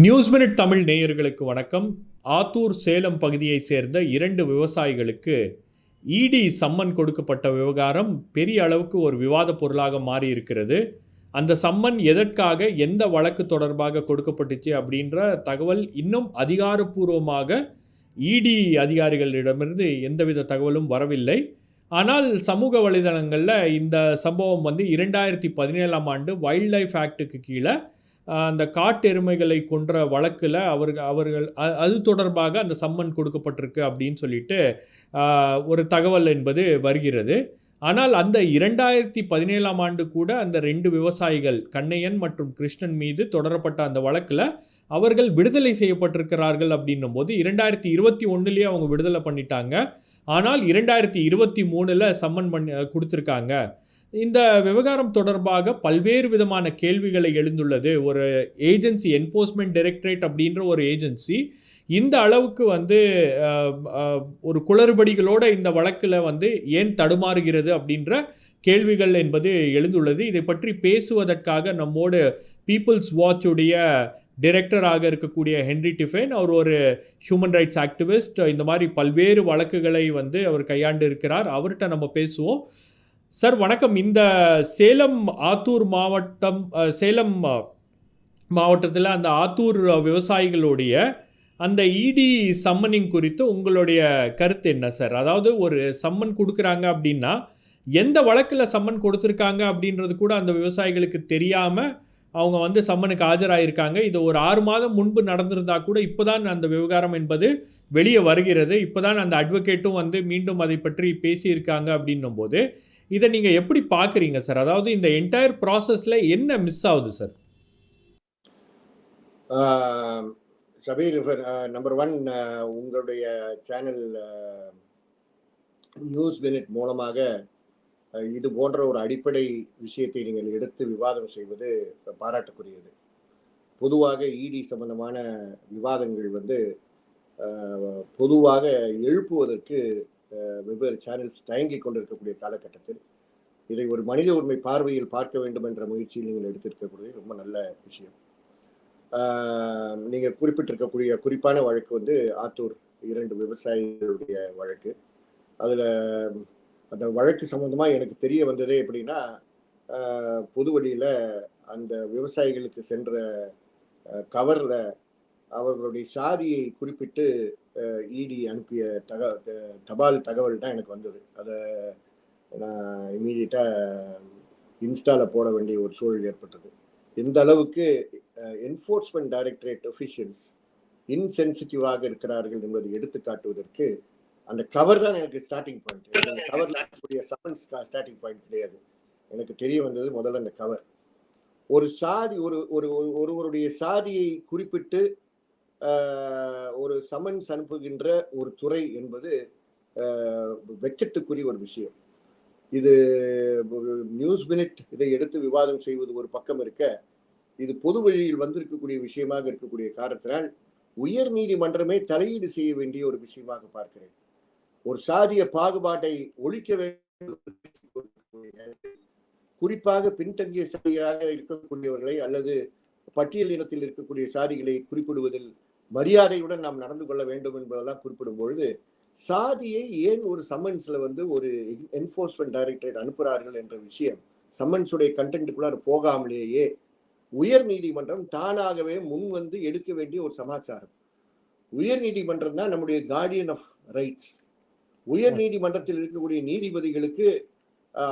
News minute Tamil நேயர்களுக்கு வணக்கம். ஆத்தூர் சேலம் பகுதியை சேர்ந்த 2 விவசாயிகளுக்கு இடி சம்மன் கொடுக்கப்பட்ட விவகாரம் பெரிய அளவுக்கு ஒரு விவாத பொருளாக மாறி இருக்கிறது. அந்த சம்மன் எதற்காக, எந்த வழக்கு தொடர்பாக கொடுக்கப்பட்டுச்சு அப்படின்ற தகவல் இன்னும் அதிகாரப்பூர்வமாக இடி அதிகாரிகளிடமிருந்து எந்தவித தகவலும் வரவில்லை. ஆனால் சமூக வலைதளங்களில் இந்த சம்பவம் 2017ஆம் ஆண்டு வைல்ட் லைஃப் ஆக்டுக்கு கீழே அந்த காட்டு எருமைகளை கொன்ற வழக்கில் அவர்கள் அது தொடர்பாக அந்த சம்மன் கொடுக்கப்பட்டிருக்கு அப்படின்னு சொல்லிட்டு ஒரு தகவல் என்பது வருகிறது. ஆனால் அந்த 2017ஆம் ஆண்டு கூட அந்த 2 விவசாயிகள் கண்ணையன் மற்றும் கிருஷ்ணன் மீது தொடரப்பட்ட அந்த வழக்கில் அவர்கள் விடுதலை செய்யப்பட்டிருக்கிறார்கள் அப்படின்னும் போது 2021லேயே அவங்க விடுதலை பண்ணிட்டாங்க. ஆனால் 2023ல் சம்மன் கொடுத்துருக்காங்க. இந்த விவகாரம் தொடர்பாக பல்வேறு விதமான கேள்விகளை எழுந்துள்ளது. ஒரு ஏஜென்சி, என்ஃபோர்ஸ்மெண்ட் டைரக்டரேட் அப்படின்ற ஒரு ஏஜென்சி இந்த அளவுக்கு ஒரு குளறுபடிகளோட இந்த வழக்கில் ஏன் தடுமாறுகிறது அப்படின்ற கேள்விகள் என்பது எழுந்துள்ளது. இதை பற்றி பேசுவதற்காக நம்மோடு பீப்புள்ஸ் வாட்சுடைய டைரக்டராக இருக்கக்கூடிய ஹென்ரி டிஃபேன், அவர் ஒரு ஹியூமன் ரைட்ஸ் ஆக்டிவிஸ்ட். இந்த மாதிரி பல்வேறு வழக்குகளை அவர் கையாண்டு இருக்கிறார். அவர்கிட்ட நம்ம பேசுவோம். சார் வணக்கம். இந்த சேலம் மாவட்டத்தில் அந்த ஆத்தூர் விவசாயிகளுடைய அந்த இடி சம்மனிங் குறித்து உங்களுடைய கருத்து என்ன சார்? அதாவது ஒரு சம்மன் கொடுக்குறாங்க அப்படின்னா எந்த வழக்கில் சம்மன் கொடுத்துருக்காங்க அப்படின்றது கூட அந்த விவசாயிகளுக்கு தெரியாமல் அவங்க சம்மனுக்கு ஆஜராயிருக்காங்க. இது ஒரு 6 மாதம் முன்பு நடந்திருந்தா கூட இப்போதான் அந்த விவகாரம் என்பது வெளியே வருகிறது. இப்போதான் அந்த அட்வொகேட்டும் மீண்டும் அதை பற்றி பேசியிருக்காங்க அப்படின்னும் போது இதை நீங்கள் எப்படி பார்க்குறீங்க சார்? அதாவது இந்த என்டையர் ப்ராசஸில் என்ன மிஸ் ஆகுது சார்? ஷபீர், நம்பர் 1, உங்களுடைய சேனல் நியூஸ் மினிட் மூலமாக இது போன்ற ஒரு அடிப்படை விஷயத்தை நீங்கள் எடுத்து விவாதம் செய்வது பாராட்டுக்குரியது. பொதுவாக இடி சம்பந்தமான விவாதங்கள் பொதுவாக எழுப்புவதற்கு வெவ்வேறு சேனல்ஸ் தயங்கி கொண்டிருக்கக்கூடிய காலகட்டத்தில் இதை ஒரு மனித உரிமை பார்வையில் பார்க்க வேண்டும் என்ற முயற்சியில் நீங்கள் எடுத்திருக்கக்கூடிய ரொம்ப நல்ல விஷயம். நீங்கள் குறிப்பிட்டிருக்கக்கூடிய குறிப்பான வழக்கு ஆத்தூர் 2 விவசாயிகளுடைய வழக்கு. அதில் அந்த வழக்கு சம்பந்தமாக எனக்கு தெரிய வந்ததே எப்படின்னா, பொது வழியில் அந்த விவசாயிகளுக்கு சென்ற கவரில் அவர்களுடைய சாதியை குறிப்பிட்டு இடி அனுப்பிய தபால் தகவல் தான் எனக்கு வந்தது. அதை நான் இமீடியட்டாக இன்ஸ்டாவில் போட வேண்டிய ஒரு சூழல் ஏற்பட்டது. எந்த அளவுக்கு என்ஃபோர்ஸ்மெண்ட் டைரக்டரேட் அஃபிஷியல்ஸ் இன்சென்சிட்டிவாக இருக்கிறார்கள் என்பதை எடுத்து காட்டுவதற்கு அந்த கவர் தான் எனக்கு ஸ்டார்டிங் பாயிண்ட். அந்த கவரில் இருக்கக்கூடிய சம்மன்ஸ் ஸ்டார்டிங் பாயிண்ட் கிடையாது. எனக்கு தெரிய வந்தது முதல்ல அந்த கவர். ஒரு சாதி, ஒருவருடைய சாதியை குறிப்பிட்டு ஒரு சமன்ஸ் அனுப்புகின்ற ஒரு துறை என்பது வெட்கத்துக்குரிய ஒரு விஷயம். இது நியூஸ் மினிட் இதை எடுத்து விவாதம் செய்வது ஒரு பக்கம் இருக்க, இது பொது வழியில் வந்திருக்கக்கூடிய விஷயமாக இருக்கக்கூடிய காரணத்தினால் உயர் நீதிமன்றமே தலையீடு செய்ய வேண்டிய ஒரு விஷயமாக பார்க்கிறேன். ஒரு சாதிய பாகுபாட்டை ஒழிக்க வேண்டும், குறிப்பாக பின்தங்கிய சாதியாக இருக்கக்கூடியவர்களை அல்லது பட்டியல் இனத்தில் இருக்கக்கூடிய சாதிகளை குறிப்பிடுவதில் மரியாதையுடன் நாம் நடந்து கொள்ள வேண்டும் என்பதெல்லாம் குறிப்பிடும் பொழுது, சாதியை ஏன் ஒரு சம்மன்ஸ்ல ஒரு என்ஃபோர்ஸ்மெண்ட் டைரக்டரேட் அனுப்புகிறார்கள் என்ற விஷயம் சம்மன்ஸுடைய கண்டென்ட்டுக்குள்ளார போகாமலேயே உயர் நீதிமன்றம் தானாகவே முன் எடுக்க வேண்டிய ஒரு சமாச்சாரம். உயர் நீதிமன்றம் தான் நம்முடைய கார்டியன் ஆஃப் ரைட்ஸ். உயர் நீதிமன்றத்தில் இருக்கக்கூடிய நீதிபதிகளுக்கு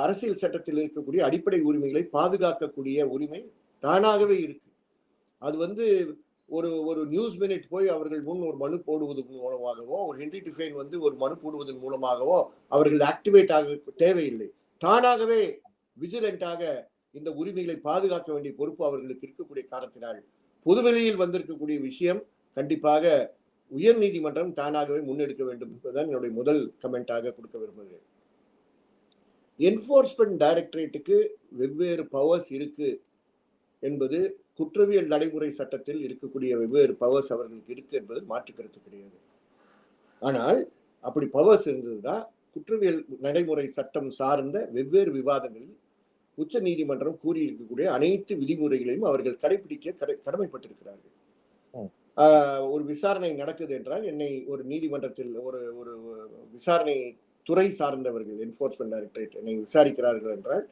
அரசியல் சட்டத்தில் இருக்கக்கூடிய அடிப்படை உரிமைகளை பாதுகாக்கக்கூடிய உரிமை தானாகவே இருக்கு. அது ஒரு நியூஸ் மினிட் போய் அவர்கள் முன் ஒரு மனு போடுவதன் மூலமாகவோ, ஒரு ஹென்ரி டிஃபைன் ஒரு மனு போடுவதன் மூலமாகவோ அவர்கள் ஆக்டிவேட் ஆக தேவையில்லை. தானாகவே விஜிலண்டாக இந்த உரிமைகளை பாதுகாக்க வேண்டிய பொறுப்பு அவர்களுக்கு இருக்கக்கூடிய காரணத்தினால் பொதுவெளியில் வந்திருக்கக்கூடிய விஷயம் கண்டிப்பாக உயர் நீதிமன்றம் தானாகவே முன்னெடுக்க வேண்டும் என்பதுதான் என்னுடைய முதல் கமெண்டாக கொடுக்க விரும்புகிறேன். என்ஃபோர்ஸ்மெண்ட் டைரக்டரேட்டுக்கு வெவ்வேறு பவர்ஸ் இருக்கு என்பது குற்றவியல் நடைமுறை சட்டத்தில் இருக்கக்கூடிய வெவ்வேறு பவர்ஸ் அவர்களுக்கு இருக்கு என்பது மாற்று கருத்து கிடையாது. ஆனால் அப்படி பவர்ஸ் இருந்ததுன்னா குற்றவியல் நடைமுறை சட்டம் சார்ந்த வெவ்வேறு விவாதங்களில் உச்ச நீதிமன்றம் கூறியிருக்கக்கூடிய அனைத்து விதிமுறைகளையும் அவர்கள் கடைபிடிக்க கடமைப்பட்டிருக்கிறார்கள். ம். ஒரு விசாரணை நடக்குது என்றால் என்னை ஒரு நீதிமன்றத்தில் ஒரு ஒரு விசாரணை துறை சார்ந்தவர்கள் என்ஃபோர்ஸ்மெண்ட் டைரக்டரேட் என்னை விசாரிக்கிறார்கள் என்றால்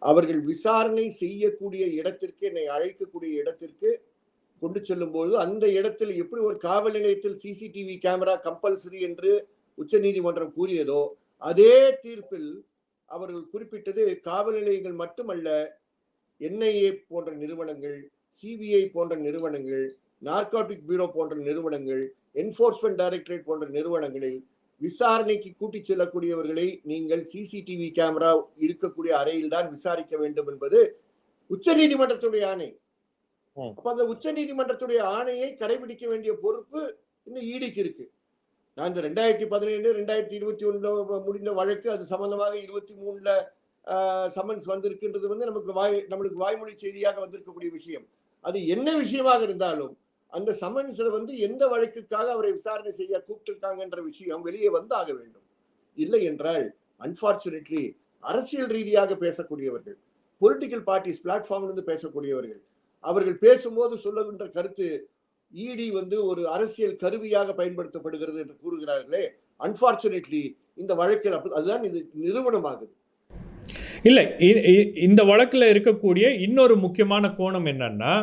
அவர்கள் விசாரணை செய்யக்கூடிய இடத்திற்கு என்னை அழைக்கக்கூடிய இடத்திற்கு கொண்டு செல்லும் போது அந்த இடத்தில் எப்படி ஒரு காவல் நிலையத்தில் சிசிடிவி கேமரா கம்பல்சரி என்று உச்ச நீதிமன்றம் கூறியதோ அதே தீர்ப்பில் அவர்கள் குறிப்பிட்டது காவல் நிலையங்கள் மட்டுமல்ல, என்ஐஏ போன்ற நிறுவனங்கள், சிபிஐ போன்ற நிறுவனங்கள், நார்காட்டிக் பியூரோ போன்ற நிறுவனங்கள், என்ஃபோர்ஸ்மெண்ட் டைரக்டரேட் போன்ற நிறுவனங்களில் விசாரணைக்கு கூட்டிச் செல்லக்கூடியவர்களை நீங்கள் சிசிடிவி கேமரா இருக்கக்கூடிய அறையில் தான் விசாரிக்க வேண்டும் என்பது உச்ச நீதிமன்றத்துடைய ஆணை. அப்ப அந்த உச்ச நீதிமன்றத்துடைய ஆணையை கடைபிடிக்க வேண்டிய பொறுப்பு இன்னும் ஈடிக்கு இருக்கு. நான் இந்த 2017 2021 முடிந்த வழக்கு அது சம்பந்தமாக 23 சம்மன்ஸ் வந்திருக்குன்றது வந்து நம்மளுக்கு வாய்மொழி செய்தியாக வந்திருக்கக்கூடிய விஷயம். அது என்ன விஷயமாக இருந்தாலும் அந்த சம்மன்ஸ்ல வந்து எந்த வழக்குக்காக அவரை விசாரணை செய்ய கூப்பிட்டிருக்காங்கன்ற விஷயம் வெளியே வந்து ஆக வேண்டும். இல்லை என்றால் அன்பார்ச்சுனேட்லி அரசியல் ரீதியாக பேசக்கூடியவர்கள், பொலிட்டிக்கல் பார்ட்டிஸ் பிளாட்ஃபார்ம்ல இருந்து பேசக்கூடியவர்கள், அவர்கள் பேசும்போது சொல்லுகின்ற கருத்து இடி வந்து ஒரு அரசியல் கருவியாக பயன்படுத்தப்படுகிறது என்று கூறுகிறார்களே, அன்பார்ச்சுனேட்லி இந்த வழக்கில் அதுதான் இது நிறுவனமாகுது. இல்ல, இந்த வழக்குல இருக்கக்கூடிய இன்னொரு முக்கியமான கோணம் என்னன்னா,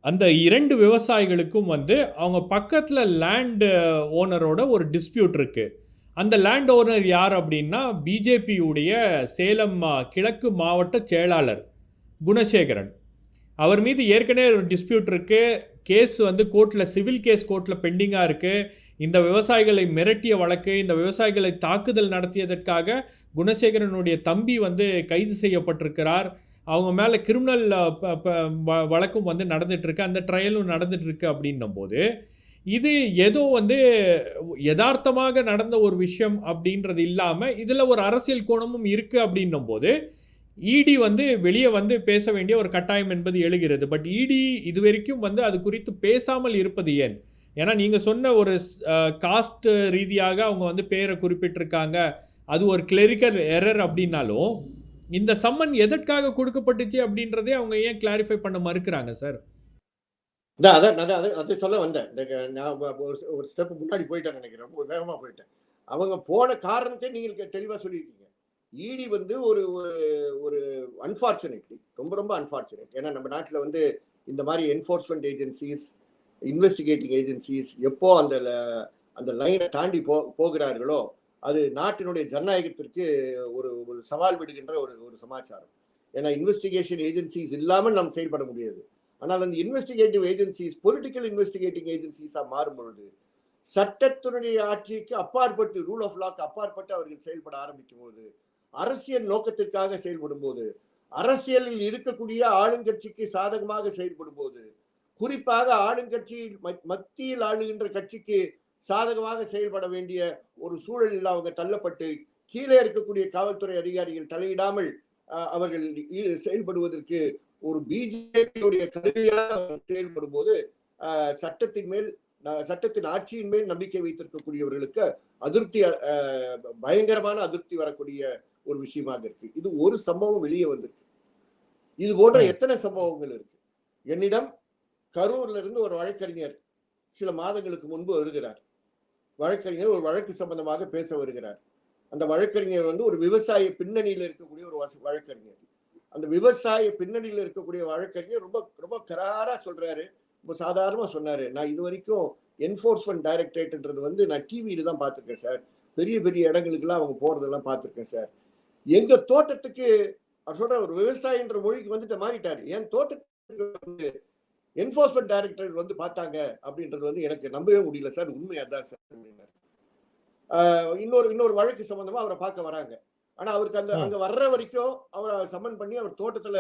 அந்த 2 விவசாயிகளுக்கும் வந்து அவங்க பக்கத்துல லேண்ட் ஓனரோட ஒரு டிஸ்பியூட் இருக்கு. அந்த லேண்ட் ஓனர் யார் அப்படின்னா, பிஜேபி உடைய சேலம் கிழக்கு மாவட்ட செயலாளர் குணசேகரன். அவர் மீது ஏற்கனவே ஒரு டிஸ்பியூட் இருக்கு. கேஸ் வந்து கோர்ட்டில், சிவில் கேஸ் கோர்ட்டில் பெண்டிங்காக இருக்குது. இந்த விவசாயிகளை மிரட்டிய வழக்கு, இந்த விவசாயிகளை தாக்குதல் நடத்தியதற்காக குணசேகரனுடைய தம்பி வந்து கைது செய்யப்பட்டிருக்கிறார். அவங்க மேலே கிரிமினல் வழக்கும் வந்து நடந்துகிட்ருக்கு, அந்த ட்ரையலும் நடந்துகிட்ருக்கு. அப்படின்னும் போது இது ஏதோ வந்து யதார்த்தமாக நடந்த ஒரு விஷயம் அப்படின்றது இல்லாமல் இதில் ஒரு அரசியல் கோணமும் இருக்குது. அப்படின்னும் போது இடி வந்து வெளியே வந்து பேச வேண்டிய ஒரு கட்டாயம் என்பது எழுகிறது. பட் இடி இதுவரைக்கும் வந்து அது குறித்து பேசாமல் இருப்பது ஏன்? ஏன்னா நீங்கள் சொன்ன ஒரு காஸ்ட் ரீதியாக அவங்க வந்து பேரை குறிப்பிட்டிருக்காங்க, அது ஒரு கிளரிக்கல் எரர் அப்படின்னாலும் இந்த சம்மன் எதற்காக கொடுக்கப்பட்டுச்சு அப்படின்றதே அவங்க ஏன் கிளாரிஃபை பண்ண மறுக்கிறாங்க சார்? அதை சொல்ல வந்தேன். நான் ஒரு ஸ்டெப் முன்னாடி போயிட்டேன் நினைக்கிறேன், வேகமாக போயிட்டேன். அவங்க போன காரணத்தை நீங்கள் தெளிவாக சொல்லியிருக்கீங்க. இடி வந்து ஒரு ஒரு அன்பார்ச்சுனேட்லி ரொம்ப ரொம்ப அன்பார்ச்சுனேட். ஏன்னா நம்ம நாட்டில் வந்து இந்த மாதிரி என்ஃபோர்ஸ்மெண்ட் ஏஜென்சிஸ், இன்வெஸ்டிகேட்டிங் ஏஜென்சிஸ் எப்போ அந்த லைனை தாண்டி போகிறார்களோ அது நாட்டினுடைய ஜனநாயகத்திற்கு ஒரு ஒரு சவால் விடுகின்ற ஒரு சமாச்சாரம். ஏன்னா இன்வெஸ்டிகேஷன் ஏஜென்சிஸ் இல்லாமல் நாம் செயல்பட முடியாது. ஆனால் அந்த இன்வெஸ்டிகேட்டிவ் ஏஜென்சிஸ் பொலிட்டிக்கல் இன்வெஸ்டிகேட்டிங் ஏஜென்சிஸா மாறும் பொழுது சட்டத்தினுடைய ஆட்சிக்கு அப்பாற்பட்டு, ரூல் ஆஃப் லாக்கு அப்பாற்பட்டு அவர்கள் செயல்பட ஆரம்பிக்கும் போது, அரசியல் நோக்கத்திற்காக செயல்படும் போது, அரசியலில் இருக்கக்கூடிய ஆளுங்கட்சிக்கு சாதகமாக செயல்படும் போது, குறிப்பாக ஆளுங்கட்சி மத்தியில் ஆளுகின்ற கட்சிக்கு சாதகமாக செயல்பட வேண்டிய ஒரு சூழலில் அவங்க தள்ளப்பட்டு கீழே இருக்கக்கூடிய காவல்துறை அதிகாரிகள் தலையிடாமல் அவர்கள் செயல்படுவதற்கு ஒரு பிஜேபியுடைய கருவியாக செயல்படும் போது சட்டத்தின் ஆட்சியின் மேல் நம்பிக்கை வைத்திருக்கக்கூடியவர்களுக்கு அதிருப்தி, பயங்கரமான அதிருப்தி வரக்கூடிய ஒரு விஷயமாக இருக்கு. இது ஒரு சம்பவம் வெளியே வந்திருக்கு. இது போன்ற எத்தனை சம்பவங்கள் இருக்கு. என்னிடம் கரூர்ல இருந்து ஒரு வழக்கறிஞர் சில மாதங்களுக்கு முன்பு வருகிறார். வழக்கறிஞர் ஒரு வழக்கு சம்பந்தமாக பேச வருகிறார். அந்த வழக்கறிஞர் வந்து ஒரு விவசாய பின்னணியில் இருக்கக்கூடிய ஒரு வழக்கறிஞர். அந்த விவசாய பின்னணியில் இருக்கக்கூடிய வழக்கறிஞர் ரொம்ப ரொம்ப கராரா சொல்றாரு, ரொம்ப சாதாரணமா சொன்னாரு. நான் இது வரைக்கும் என்ஃபோர்ஸ்மெண்ட் டைரக்டரேட்ன்றது வந்து நான் டிவியில தான் பார்த்துருக்கேன் சார். பெரிய பெரிய இடங்களுக்குலாம் அவங்க போறதெல்லாம் பார்த்துருக்கேன் சார். எங்க தோட்டத்துக்கு அவர் சொல்ற ஒரு விவசாயின்ற மொழிக்கு வந்துட்டு மாறிட்டாரு. என் தோட்டத்துக்கு வந்து என்ஃபோர்ஸ்மெண்ட் டைரக்டரேட் வந்து பார்த்தாங்க அப்படின்றது வந்து எனக்கு நம்பவே முடியல சார். உண்மை அதான் சார். இன்னொரு வழக்கு சம்பந்தமா அவரை பார்க்க வராங்க. ஆனா அவருக்கு அங்க வர்ற வரைக்கும் அவரை சம்மன் பண்ணி அவர் தோட்டத்துல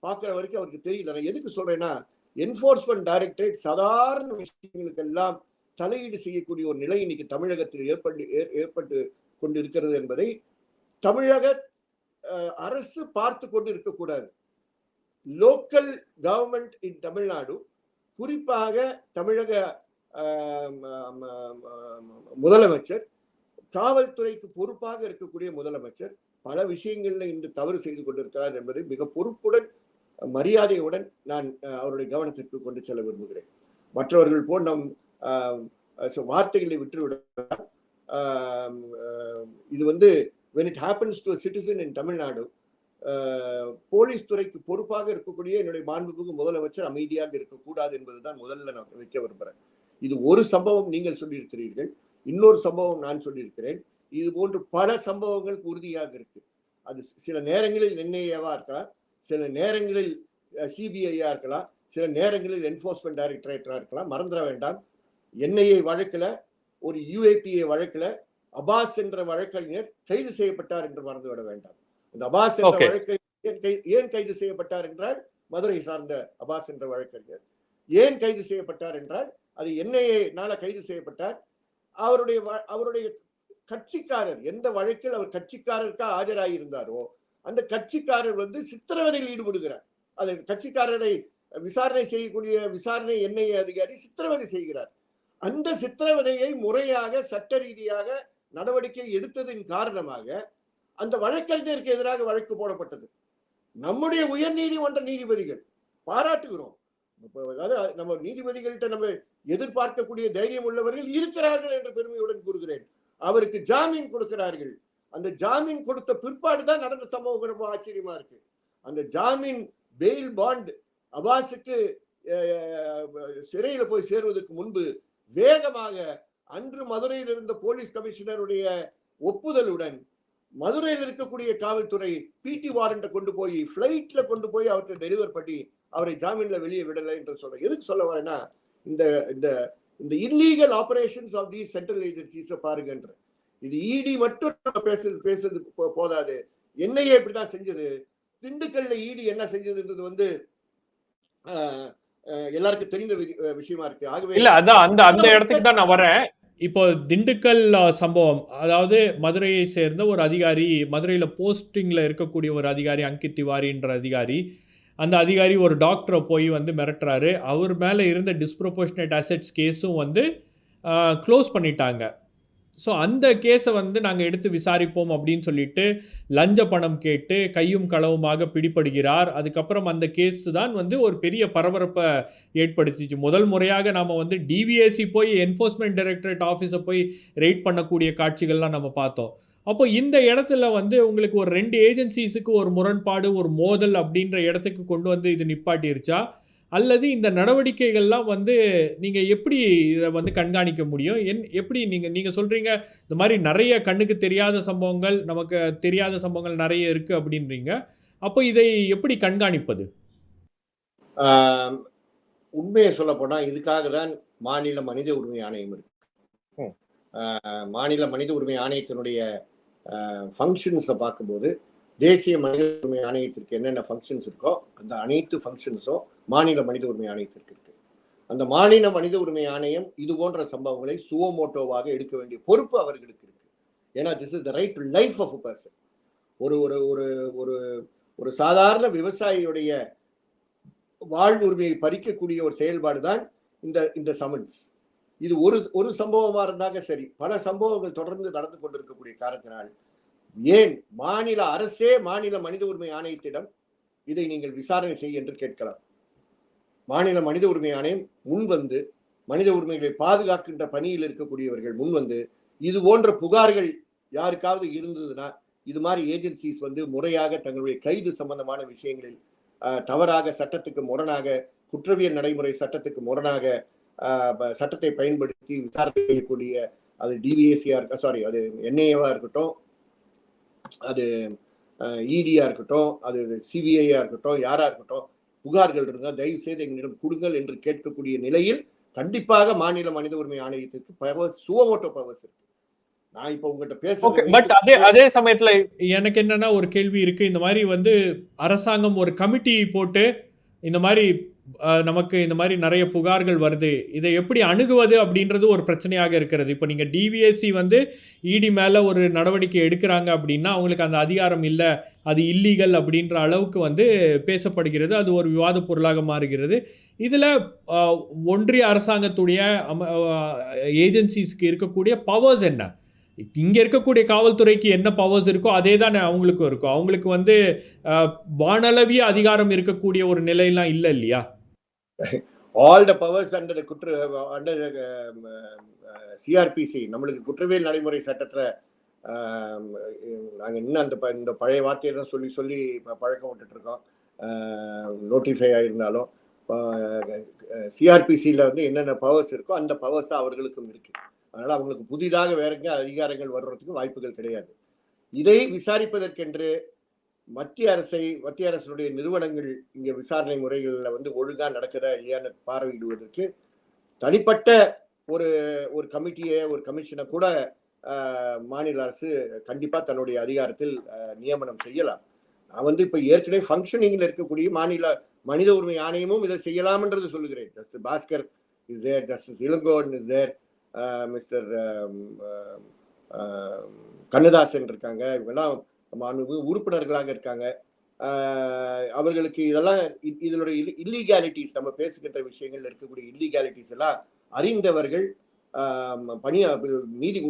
பாக்குற வரைக்கும் அவருக்கு தெரியல. நான் எதுக்கு சொல்றேன்னா, என்ஃபோர்ஸ்மெண்ட் டைரக்டரேட் சாதாரண விஷயங்களுக்கு எல்லாம் தலையீடு செய்யக்கூடிய ஒரு நிலை இன்னைக்கு தமிழகத்தில் ஏற்பட்டு கொண்டு இருக்கிறது என்பதை தமிழக அரசு பார்த்து கொண்டு இருக்கக்கூடாது. லோக்கல் கவர்மெண்ட் இன் தமிழ்நாடு, குறிப்பாக தமிழக முதலமைச்சர், காவல்துறைக்கு பொறுப்பாக இருக்கக்கூடிய முதலமைச்சர் பல விஷயங்கள்ல இன்று தவறு செய்து கொண்டிருக்கிறார் என்பதை மிக பொறுப்புடன், மரியாதையுடன் நான் அவருடைய கவனத்திற்கு கொண்டு செல்ல விரும்புகிறேன். மற்றவர்கள் போல் நம் வார்த்தைகளை விட்டுவிட. இது வந்து when it happens to a citizen in Tamil Nadu, police துறைக்கு பொறுப்பாக இருக்கக்கூடிய என்னுடைய மாண்புமிகு முதலமைச்சர் அமைதியாக இருக்கக்கூடாது என்பதுதான் முதல்ல நான் வைக்க விரும்புகிறேன். இது ஒரு சம்பவம் நீங்கள் சொல்லியிருக்கிறீர்கள், இன்னொரு சம்பவம் நான் சொல்லியிருக்கிறேன். இது போன்று பல சம்பவங்கள் உறுதியாக இருக்கு. அது சில நேரங்களில் என்ஐஏவா இருக்கலாம், சில நேரங்களில் சிபிஐயா இருக்கலாம், சில நேரங்களில் என்ஃபோர்ஸ்மெண்ட் டைரக்டரேட்டா இருக்கலாம். மறந்துட வேண்டாம், என்ஐஏ வழக்குல, ஒரு யுஏபிஏ வழக்குல அபாஸ் என்ற வழக்கறிஞர் கைது செய்யப்பட்டார் என்று மறந்துவிட வேண்டாம். இந்த அபாஸ் என்ற வழக்கறிஞர் ஏன் கைது செய்யப்பட்டார் என்றால், மதுரை சார்ந்த அபாஸ் என்ற வழக்கறிஞர் ஏன் கைது செய்யப்பட்டார் என்றால், அது என்ஐஏனால கைது செய்யப்பட்டார். அவருடைய கட்சிக்காரர், எந்த வழக்கில் அவர் கட்சிக்காரருக்காக ஆஜராகியிருந்தாரோ அந்த கட்சிக்காரர் வந்து சித்திரவதையில் ஈடுபடுகிறார். அது கட்சிக்காரரை விசாரணை செய்யக்கூடிய விசாரணை என்ஐஏ அதிகாரி சித்திரவதை செய்கிறார். அந்த சித்திரவதையை முறையாக சட்ட ரீதியாக நடவடிக்கை எடுத்ததின் காரணமாக அந்த வழக்கறிஞருக்கு எதிராக வழக்கு போடப்பட்டது. நம்முடைய உயர் நீதிமன்ற நீதிபதிகள் பாராட்டுகிறோம். அதாவது நம்ம நீதிபதிகள்கிட்ட நம்ம எதிர்பார்க்கக்கூடிய தைரியம் உள்ளவர்கள் இருக்கிறார்கள் என்று பெருமையுடன் கூறுகிறேன். அவருக்கு ஜாமீன் கொடுக்கிறார்கள். அந்த ஜாமீன் கொடுத்த பிற்பாடு தான் நடந்த சம்பவம் ரொம்ப ஆச்சரியமா இருக்கு. அந்த ஜாமீன் பெயில் பாண்ட் அபாஸுக்கு சிறையில போய் சேருவதற்கு முன்பு வேகமாக அன்று மதுரையில் இருந்த போலீஸ் கமிஷனருடைய ஒப்புதலுடன் மதுரையில் இருக்கக்கூடிய காவல்துறை பிடி வாரண்ட கொண்டு போய் பிளைட்ல கொண்டு போய் அவர்கிட்ட டெலிவர் பண்ணி அவரை ஜாமீன்ல வெளியே விடலை என்று சொல்றேன். எதுக்கு சொல்ல வரேன்னா, இந்த இந்த இந்த illegal operations of the central agencies பாருங்கன்ற. இது இடி மட்டும் பேசுறது போதாது. என்ஐஏ இப்படிதான் செஞ்சது. திண்டுக்கல்ல இடி என்ன செஞ்சதுன்றது வந்து எல்லாருக்கும் தெரிந்த விஷயமா இருக்கு. ஆகவே இல்ல, அதான் அந்த இடத்துக்கு தான் நான் வரேன். இப்போ திண்டுக்கல் சம்பவம், அதாவது மதுரையை சேர்ந்த ஒரு அதிகாரி, மதுரையில் போஸ்டிங்கில் இருக்கக்கூடிய ஒரு அதிகாரி, அங்கித் திவாரின்ற அதிகாரி, அந்த அதிகாரி ஒரு டாக்டரை போய் வந்து மிரட்டுறாரு. அவர் மேலே இருந்த டிஸ்ப்ரொபோர்ஷனேட் அசெட்ஸ் கேஸும் வந்து க்ளோஸ் பண்ணிட்டாங்க. ஸோ அந்த கேஸை வந்து நாங்கள் எடுத்து விசாரிப்போம் அப்படின்னு சொல்லிட்டு லஞ்ச பணம் கேட்டு கையும் களவுமாக பிடிபடுகிறார். அதுக்கப்புறம் அந்த கேஸ் தான் வந்து ஒரு பெரிய பரபரப்பை ஏற்படுத்திச்சு. முதல் முறையாக நாம் வந்து டிவிஎஸ்சி போய் என்ஃபோர்ஸ்மெண்ட் டைரக்டரேட் ஆஃபீஸை போய் ரெய்ட் பண்ணக்கூடிய காட்சிகள்லாம் நம்ம பார்த்தோம். அப்போ இந்த இடத்துல வந்து உங்களுக்கு ஒரு 2 ஏஜென்சிஸுக்கு ஒரு முரண்பாடு, ஒரு மோதல் அப்படின்ற இடத்துக்கு கொண்டு வந்து இது நிப்பாட்டிருச்சா, அல்லது இந்த நடவடிக்கைகள்லாம் வந்து நீங்கள் எப்படி இதை வந்து கண்காணிக்க முடியும்? எப்படி நீங்கள் சொல்கிறீங்க இந்த மாதிரி நிறைய கண்ணுக்கு தெரியாத சம்பவங்கள், நமக்கு தெரியாத சம்பவங்கள் நிறைய இருக்குது அப்படின்றீங்க. அப்போ இதை எப்படி கண்காணிப்பது? உண்மையை சொல்ல போனால் இதுக்காக தான் மாநில மனித உரிமை ஆணையம் இருக்கு. மாநில மனித உரிமை ஆணையத்தினுடைய ஃபங்க்ஷன்ஸை பார்க்கும்போது தேசிய மனித உரிமை ஆணையத்திற்கு என்னென்ன ஃபங்க்ஷன்ஸ் இருக்கோ அந்த அனைத்து ஃபங்க்ஷன்ஸும் மாநில மனித உரிமை ஆணையத்திற்கு இருக்கு. அந்த மாநில மனித உரிமை ஆணையம் இது போன்ற சம்பவங்களை சுவமோட்டோவாக எடுக்க வேண்டிய பொறுப்பு அவர்களுக்கு இருக்கு. ஏன்னா this is the right to life of a person. ஒரு ஒரு ஒரு ஒரு ஒரு சாதாரண விவசாயியுடைய வாழ்வுரிமையை பறிக்கக்கூடிய ஒரு செயல்பாடு தான் இந்த சமன்ஸ். இது ஒரு சம்பவமா இருந்தாங்க சரி, பல சம்பவங்கள் தொடர்ந்து நடந்து கொண்டிருக்கக்கூடிய காரணத்தினால் ஏன் மாநில அரசே மாநில மனித உரிமை ஆணையத்திடம் இதை நீங்கள் விசாரணை செய்ய என்று கேட்கலாம். மாநில மனித உரிமை ஆணையம் முன்வந்து, மனித உரிமைகளை பாதுகாக்கின்ற பணியில் இருக்கக்கூடியவர்கள் முன்வந்து, இது போன்ற புகார்கள் யாருக்காவது இருந்ததுன்னா இது மாதிரி ஏஜென்சிஸ் வந்து முறையாக தங்களுடைய கைது சம்பந்தமான விஷயங்களில் தவறாக, சட்டத்துக்கு முரணாக, குற்றவியல் நடைமுறை சட்டத்துக்கு முரணாக சட்டத்தை பயன்படுத்தி விசாரணை செய்யக்கூடிய, அது டிவிஎஸ்சியா இருக்க, சாரி அது என்ஐஏவா இருக்கட்டும், அது இடியா இருக்கட்டும், அது சிபிஐயா இருக்கட்டும், யாரா இருக்கட்டும், புகார்கள் இருந்தால் தயவு செய்து எங்களிடம் கொடுங்கள் என்று கேட்கக்கூடிய நிலையில் கண்டிப்பாக மாநில மனித உரிமை ஆணையத்திற்கு பவர்ஸ், சுவமோட்டோ பவர்ஸ் இருக்கு. நான் இப்ப உங்ககிட்ட பேசுறேன். பட் அதே சமயத்துல எனக்கு என்னன்னா ஒரு கேள்வி இருக்கு. இந்த மாதிரி வந்து அரசாங்கம் ஒரு கமிட்டி போட்டு இந்த மாதிரி நமக்கு இந்த மாதிரி நிறைய புகார்கள் வருது, இதை எப்படி அணுகுவது அப்படின்றது ஒரு பிரச்சனையாக இருக்கிறது. இப்போ நீங்கள் டிவிஎஸ்சி வந்து இடி மேலே ஒரு நடவடிக்கை எடுக்கிறாங்க அப்படின்னா அவங்களுக்கு அந்த அதிகாரம் இல்லை, அது இல்லீகல் அப்படின்ற அளவுக்கு வந்து பேசப்படுகிறது. அது ஒரு விவாத பொருளாக மாறுகிறது. இதில் ஒன்றிய அரசாங்கத்துடைய ஏஜென்சிஸ்க்கு இருக்கக்கூடிய பவர்ஸ் என்ன? இங்கே இருக்கக்கூடிய காவல்துறைக்கு என்ன பவர்ஸ் இருக்கோ அதே தானே அவங்களுக்கும் இருக்கும். அவங்களுக்கு வந்து வானளவிய அதிகாரம் இருக்கக்கூடிய ஒரு நிலையெல்லாம் இல்லை இல்லையா? All the powers under under CrPC, நம்மளுக்கு குற்றவியல் நடைமுறை சட்டத்துல நாங்க இன்னும் இந்த பழைய வார்த்தையை தான் சொல்லி சொல்லி பழக்கம் விட்டுட்டு இருக்கோம். நோட்டிஃபை ஆயிருந்தாலும் சிஆர்பிசியில் வந்து என்னென்ன பவர்ஸ் இருக்கோ அந்த பவர்ஸ் தான் அவர்களுக்கும் இருக்கு. அதனால அவங்களுக்கு புதிதாக வேற எங்க அதிகாரங்கள் வர்றதுக்கு வாய்ப்புகள் கிடையாது. இதை விசாரிப்பதற்கென்று மத்திய அரசுடைய நிறுவனங்கள் இங்க விசாரணை முறைகள்ல வந்து ஒழுங்கா நடக்குதா இல்லையான்னு பார்வையிடுவதற்கு தனிப்பட்ட ஒரு கமிட்டியை, ஒரு கமிஷனை கூட மாநில அரசு கண்டிப்பா தன்னுடைய அதிகாரத்தில் நியமனம் செய்யலாம். நான் வந்து இப்ப ஏற்கனவே ஃபங்க்ஷனிங்ல இருக்கக்கூடிய மாநில மனித உரிமை ஆணையமும் இதை செய்யலாம்ன்றது சொல்லுகிறேன். Justice Bhaskar is there, justice Ilangovan is there, mister Kannadasan இருக்காங்க. இவங்கெல்லாம் உறுப்பினர்களாக இருக்காங்க. அவர்களுக்கு இதெல்லாம் இதனுடைய இல்லீகாலிட்டிஸ், நம்ம பேசுகின்ற விஷயங்கள் இருக்கக்கூடிய இல்லீகாலிட்டிஸ் எல்லாம் அறிந்தவர்கள்,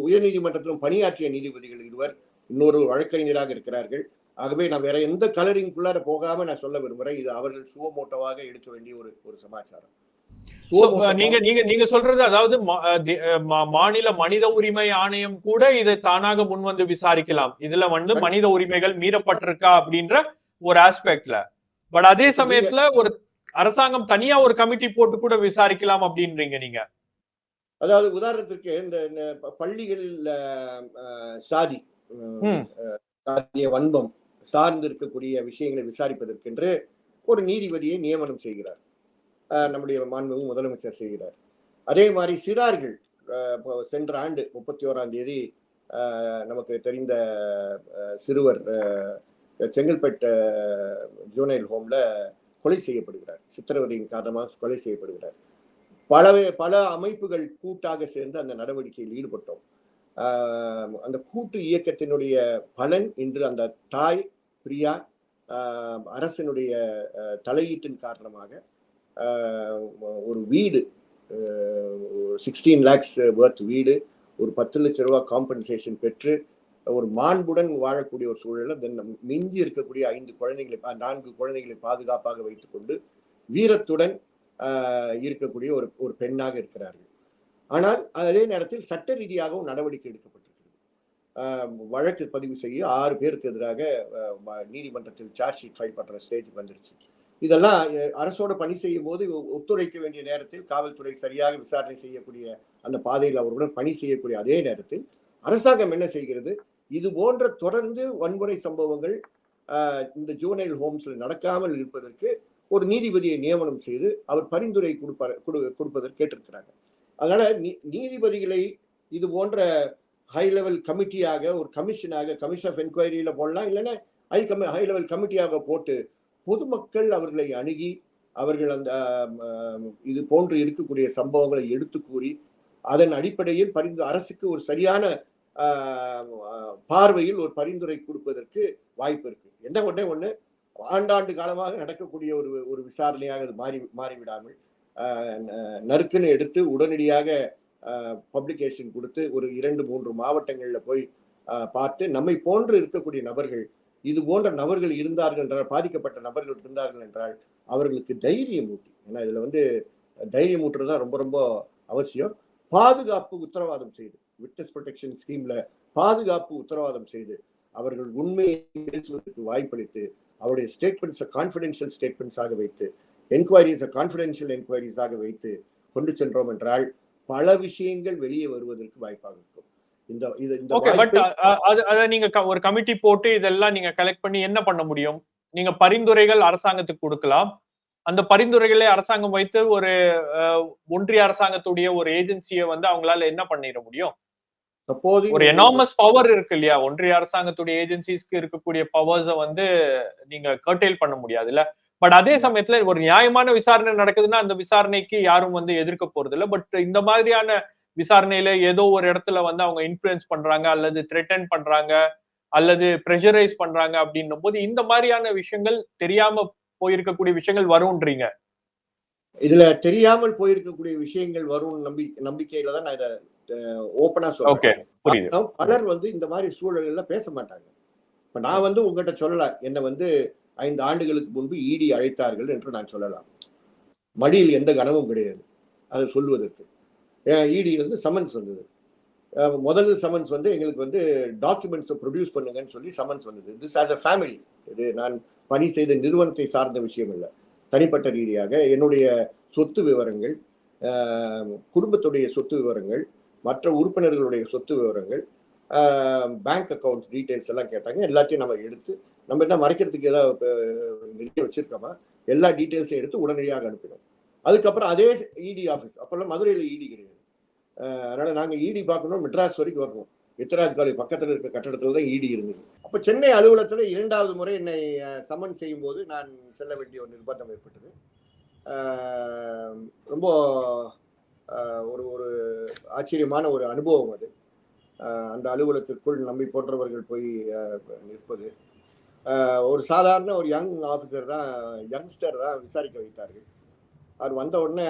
உயர்நீதிமன்றத்திலும் பணியாற்றிய நீதிபதிகள் இருவர், இன்னொரு வழக்கறிஞராக இருக்கிறார்கள். ஆகவே நான் வேற எந்த கலரிங்குள்ளார போகாம நான் சொல்ல விரும்புறேன், இது அவர்கள் சுவமோட்டோவாக எடுக்க வேண்டிய ஒரு சமாச்சாரம். நீங்க சொல்றது அதாவது மாநில மனித உரிமை ஆணையம் கூட இதை தானாக முன் வந்து விசாரிக்கலாம். இதுல வந்து மனித உரிமைகள் மீறப்பட்டிருக்கா அப்படின்ற ஒரு ஆஸ்பெக்ட்ல. பட் அதே சமயத்துல ஒரு அரசாங்கம் தனியா ஒரு கமிட்டி போட்டு கூட விசாரிக்கலாம் அப்படின்றீங்க நீங்க. அதாவது உதாரணத்திற்கு இந்த பள்ளிகளில் சாதிய வன்மம் சார்ந்து இருக்கக்கூடிய விஷயங்களை விசாரிப்பதற்கென்று ஒரு நீதிபதியை நியமனம் செய்கிறார் நம்முடைய மாண்புமிகு முதலமைச்சர் செய்கிறார். அதே மாதிரி சிறார்கள், சென்ற ஆண்டு 31ஆம் தேதி நமக்கு தெரிந்த சிறுவர் செங்கல்பட்டு ஜூனைல் ஹோம்ல கொலை செய்யப்படுகிறார். சித்திரவதையின் காரணமாக கொலை செய்யப்படுகிறார். பல அமைப்புகள் கூட்டாக சேர்ந்து அந்த நடவடிக்கையில் ஈடுபட்டோம். அந்த கூட்டு இயக்கத்தினுடைய பலன் இன்று அந்த தாய் பிரியா அரசினுடைய தலையீட்டின் காரணமாக ஒரு வீடு, 16 lakhs worth வீடு, ஒரு 10 லட்சம் ரூபாய் காம்பன்சேஷன் பெற்று ஒரு மாண்புடன் வாழக்கூடிய ஒரு சூழலில் மிஞ்சி இருக்கக்கூடிய 4 குழந்தைகளை பாதுகாப்பாக வைத்துக் கொண்டு வீரத்துடன் இருக்கக்கூடிய ஒரு பெண்ணாக இருக்கிறார்கள். ஆனால் அதே நேரத்தில் சட்ட ரீதியாகவும் நடவடிக்கை எடுக்கப்பட்டிருக்கிறது. வழக்கு பதிவு செய்ய 6 பேருக்கு எதிராக நீதிமன்றத்தில் சார்ஜ் ஷீட் ஃபைல் பண்ற ஸ்டேஜ் வந்துருச்சு. இதெல்லாம் அரசோட பணி செய்யும் போது ஒத்துழைக்க வேண்டிய நேரத்தில் காவல்துறை சரியாக விசாரணை செய்யக்கூடிய அந்த பாதையில் அவர்களுடன் பணி செய்யக்கூடிய அதே நேரத்தில் அரசாங்கம் என்ன செய்கிறது, இது போன்ற தொடர்ந்து வன்முறை சம்பவங்கள் இந்த ஜூனைல் ஹோம்ஸ்ல நடக்காமல் இருப்பதற்கு ஒரு நீதிபதியை நியமனம் செய்து அவர் பரிந்துரை கொடுப்பதற்கு கேட்டிருக்கிறாங்க. அதனால நீதிபதிகளை இது போன்ற ஹை லெவல் கமிட்டியாக, ஒரு கமிஷனாக, கமிஷன் ஆஃப் என்கொயரியில போடலாம், இல்லைன்னா ஹை லெவல் கமிட்டியாக போட்டு பொதுமக்கள் அவர்களை அணுகி அவர்கள் அந்த இது போன்று இருக்கக்கூடிய சம்பவங்களை எடுத்து கூறி அதன் அடிப்படையில் அரசுக்கு ஒரு சரியான பார்வையில் ஒரு பரிந்துரை கொடுப்பதற்கு வாய்ப்பு இருக்கு. என்ன ஒண்ணு ஆண்டாண்டு காலமாக நடக்கக்கூடிய ஒரு விசாரணையாக அது மாறிவிடாமல் நறுக்குன்னு எடுத்து உடனடியாக பப்ளிகேஷன் கொடுத்து ஒரு 2-3 மாவட்டங்கள்ல போய் பார்த்து நம்மை போன்று இருக்கக்கூடிய நபர்கள், இது போன்ற நபர்கள் இருந்தார்கள் என்றால், பாதிக்கப்பட்ட நபர்கள் இருந்தார்கள் என்றால் அவர்களுக்கு தைரியம் ஊட்டி, ஏன்னா இதுல வந்து தைரியம் ஊட்டுறதுதான் ரொம்ப ரொம்ப அவசியம். பாதுகாப்பு உத்தரவாதம் செய்து, விட்னஸ் ப்ரொடெக்ஷன் ஸ்கீம்ல பாதுகாப்பு உத்தரவாதம் செய்து அவர்கள் உண்மையை பேசுவதற்கு வாய்ப்பளித்து அவருடைய ஸ்டேட்மெண்ட்ஸை கான்ஃபிடென்ஷியல் ஸ்டேட்மெண்ட்ஸாக வைத்து, என்கொயரிஸை கான்ஃபிடென்ஷியல் என்கொயரிஸாக வைத்து கொண்டு சென்றோம் என்றால் பல விஷயங்கள் வெளியே வருவதற்கு வாய்ப்பாக இருக்கும். நீங்க ஒரு கமிட்டி போட்டு இதெல்லாம் நீங்க கலெக்ட் பண்ணி என்ன பண்ண முடியும்? நீங்க பரிந்துரைகள் அரசாங்கத்துக்கு கொடுக்கலாம். அந்த பரிந்துரைகளை அரசாங்கம் வைத்து ஒரு ஒன்றிய அரசாங்கத்துடைய ஒரு ஏஜென்சியை வந்து அவங்களால என்ன பண்ணிட முடியும்? ஒரு எனாமஸ் பவர் இருக்கு இல்லையா, ஒன்றிய அரசாங்கத்துடைய ஏஜென்சிஸ்க்கு இருக்கக்கூடிய பவர்ஸை வந்து நீங்க கர்டெயில் பண்ண முடியாது இல்ல. பட் அதே சமயத்துல ஒரு நியாயமான விசாரணை நடக்குதுன்னா அந்த விசாரணைக்கு யாரும் வந்து எதிர்க்க போறது இல்லை. பட் இந்த மாதிரியான விசாரணையில ஏதோ ஒரு இடத்துல வந்து அவங்க இன்ஃபுளுன்ஸ் பண்றாங்க அல்லது த்ரெட்டன் பண்றாங்க அல்லது பிரஷரைஸ் பண்றாங்க அப்படின்னும் போது இந்த மாதிரியான விஷயங்கள் தெரியாம போயிருக்கக்கூடிய விஷயங்கள் வரும்ன்றீங்க. இதுல தெரியாமல் போயிருக்கக்கூடிய விஷயங்கள் வரும் நம்பிக்கையில தான் நான் இதை ஓப்பனா சொல்றேன். பலர் வந்து இந்த மாதிரி சூழல்ல பேச மாட்டாங்க. இப்ப நான் வந்து உங்ககிட்ட சொல்லலாம், என்ன வந்து 5 ஆண்டுகளுக்கு முன்பு இடி அழைத்தார்கள் என்று நான் சொல்லலாம். மடியில் எந்த கனமும் கிடையாது அதை சொல்வதற்கு. இடியிலிருந்து சம்மன்ஸ் வந்தது. முதல் சம்மன்ஸ் வந்து எங்களுக்கு வந்து டாக்குமெண்ட்ஸை ப்ரொடியூஸ் பண்ணுங்கன்னு சொல்லி சம்மன்ஸ் வந்தது. This as a family. இது நான் பணி செய்த நிறுவனத்தை சார்ந்த விஷயம் இல்லை, தனிப்பட்ட ரீதியாக என்னுடைய சொத்து விவரங்கள், குடும்பத்துடைய சொத்து விவரங்கள், மற்ற உறுப்பினர்களுடைய சொத்து விவரங்கள், பேங்க் அக்கௌண்ட் டீட்டெயில்ஸ் எல்லாம் கேட்டாங்க. எல்லாத்தையும் நம்ம எடுத்து, நம்ம என்ன மறைக்கிறதுக்கு ஏதாவது நிறைய வச்சிருக்கோமா, எல்லா டீட்டெயில்ஸையும் எடுத்து உடனடியாக அனுப்பினோம். அதுக்கப்புறம் அதே இடி ஆஃபீஸ், அப்போல்லாம் மதுரையில் இடி கிடையாது, அதனால நாங்கள் இடி பார்க்கணும் மெட்ராஸ் வரைக்கும் வரணும். எத்திராஜ் காலேஜ் பக்கத்தில் இருக்க கட்டடத்தில் தான் இடி இருந்தது. அப்போ சென்னை அலுவலகத்தில் 2வது முறை என்னை சம்மன் செய்யும் போது நான் செல்ல வேண்டிய ஒரு நிர்பந்தம் ஏற்பட்டது. ரொம்ப ஒரு ஒரு ஆச்சரியமான ஒரு அனுபவம் அது. அந்த அலுவலகத்திற்குள் நம்மை போன்றவர்கள் போய் நிற்பது. ஒரு சாதாரண ஒரு யங்ஸ்டர் தான் விசாரிக்க வைத்தார்கள். அவர் வந்த உடனே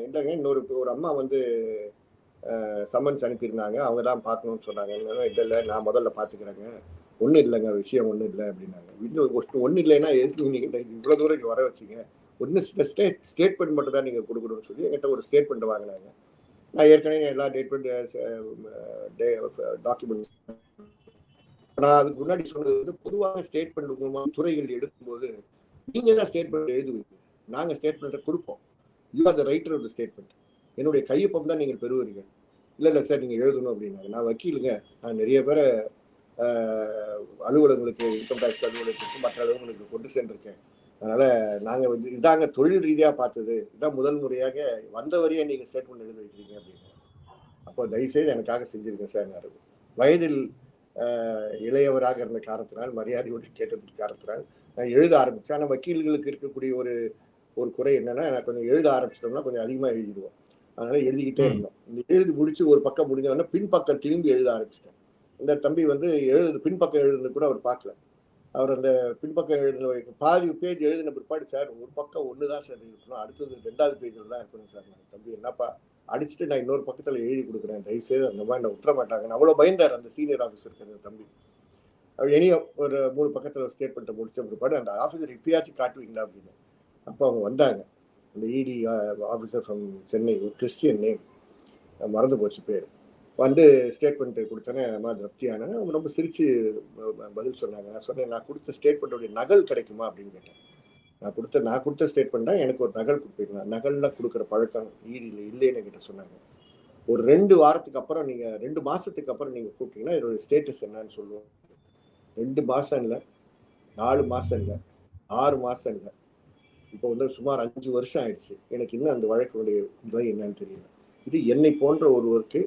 இல்லைங்க, ஒரு அம்மா வந்து சம்மன்ஸ் அனுப்பியிருந்தாங்க, அவங்க தான் பார்க்கணும்னு சொன்னாங்க. இல்லை நான் முதல்ல பார்த்துக்கிறேங்க, ஒன்றும் இல்லைங்க, விஷயம் ஒன்றும் இல்லை அப்படின்னாங்க. இன்னும் ஒன்றும் இல்லைன்னா எதுக்கு நீங்கள் இவ்வளோ தூரம் இங்கே வர வச்சிங்க, ஒன்று ஸ்டேட்மெண்ட் மட்டும் தான் நீங்கள் கொடுக்கணும்னு சொல்லி என்கிட்ட ஒரு ஸ்டேட்மெண்ட் வாங்கினாங்க. நான் ஏற்கனவே எல்லா டாக்குமெண்ட்ஸ் நான் அதுக்கு முன்னாடி சொன்னது வந்து பொதுவாக ஸ்டேட்மெண்ட் துறைகள் எடுக்கும்போது நீங்கள் தான் ஸ்டேட்மெண்ட் எழுதுவீங்க, நாங்கள் ஸ்டேட்மெண்ட்டை கொடுப்போம். You are the writer of the statement, என்னுடைய கையொப்பம் தான் நீங்கள் பெறுவீர்கள். இல்லை சார் நீங்கள் எழுதணும் அப்படின்னாங்க. நான் வக்கீலுங்க, நான் நிறைய பேரை அலுவலகங்களுக்கு, இன்கம் டேக்ஸ் அலுவலகத்துக்கு மற்ற அலுவலகங்களுக்கு கொண்டு சென்றிருக்கேன். அதனால் நாங்கள் வந்து இதாங்க தொழில் ரீதியாக பார்த்தது, இதான் முதல் முறையாக வந்த வரையே நீங்கள் ஸ்டேட்மெண்ட் எழுத வைக்கிறீங்க அப்படின்னு. அப்போ தயவுசெய்து எனக்காக செஞ்சுருக்கேன் சார். நான் வயதில் இளையவராக இருந்த காரணத்தினால், மரியாதையோடு கேட்டதுக்கு காரணத்தினால் நான் எழுத ஆரம்பித்தேன். ஆனால் வக்கீல்களுக்கு இருக்கக்கூடிய ஒரு குறை என்னன்னா, நான் கொஞ்சம் எழுத ஆரம்பிச்சிட்டோம்னா கொஞ்சம் அதிகமாக எழுதிடுவோம். அதனால எழுதிக்கிட்டே இருந்தோம். இந்த எழுதி முடிச்சு ஒரு பக்கம் முடிஞ்சோடனே பின்பக்கம் திரும்பி எழுத ஆரம்பிச்சிட்டேன். இந்த தம்பி வந்து பின்பக்கம் எழுதுனது கூட அவர் பார்க்கல. அவர் அந்த பின்பக்கம் எழுதுன பாதி பேஜ் எழுதின பிற்பாடு, சார் ஒரு பக்கம் ஒன்று தான் சார் இருக்கணும், அடுத்தது 2வது பேஜில் தான் இருக்கணும் சார். நான் தம்பி என்னப்பா அடிச்சுட்டு நான் இன்னொரு பக்கத்தில் எழுதி கொடுக்குறேன், தயவுசெய்து அந்த மாதிரி நான் விட்டுற மாட்டாங்க. அவ்வளோ பயந்தார் அந்த சீனியர் ஆஃபீஸருக்கு அந்த தம்பி. அவர் இனியும் ஒரு 3 பக்கத்தில் ஸ்டேட்மெண்ட்டை முடிச்ச பிற்பாடு, அந்த ஆஃபீஸர் இப்பயாச்சும் காட்டுவீங்களா அப்படின்னு. அப்போ அவங்க வந்தாங்க, அந்த இடி ஆஃபீஸர் ஃப்ரம் சென்னை, ஒரு கிறிஸ்டியன் நேம், மறந்து போச்சு பேர். வந்து ஸ்டேட்மெண்ட்டு கொடுத்தோன்னே அம்மா திருப்தியான அவங்க ரொம்ப சிரித்து பதில் சொன்னாங்க. நான் சொன்னேன், நான் கொடுத்த ஸ்டேட்மெண்ட்டுடைய நகல் கிடைக்குமா அப்படின்னு கேட்டேன். நான் கொடுத்த ஸ்டேட்மெண்ட் தான், எனக்கு ஒரு நகல் கொடுப்பீங்களா? நகல்லாம் கொடுக்குற பழக்கம் இடியில் இல்லைன்னு கிட்ட சொன்னாங்க. ஒரு 2 வாரத்துக்கு அப்புறம் நீங்கள் 2 மாதத்துக்கு அப்புறம் நீங்கள் கூப்பிட்டீங்கன்னா என்னோடய ஸ்டேட்டஸ் என்னன்னு சொல்லுவோம். 2 மாதம் இல்லை, 4 மாதம் இல்லை, 6 மாதம் இல்லை, இப்போ வந்து சுமார் 5 வருஷம் ஆயிடுச்சு. எனக்கு இன்னும் அந்த வழக்கினுடைய நிலை என்னன்னு தெரியல. இது என்னை போன்ற ஒருவருக்கு,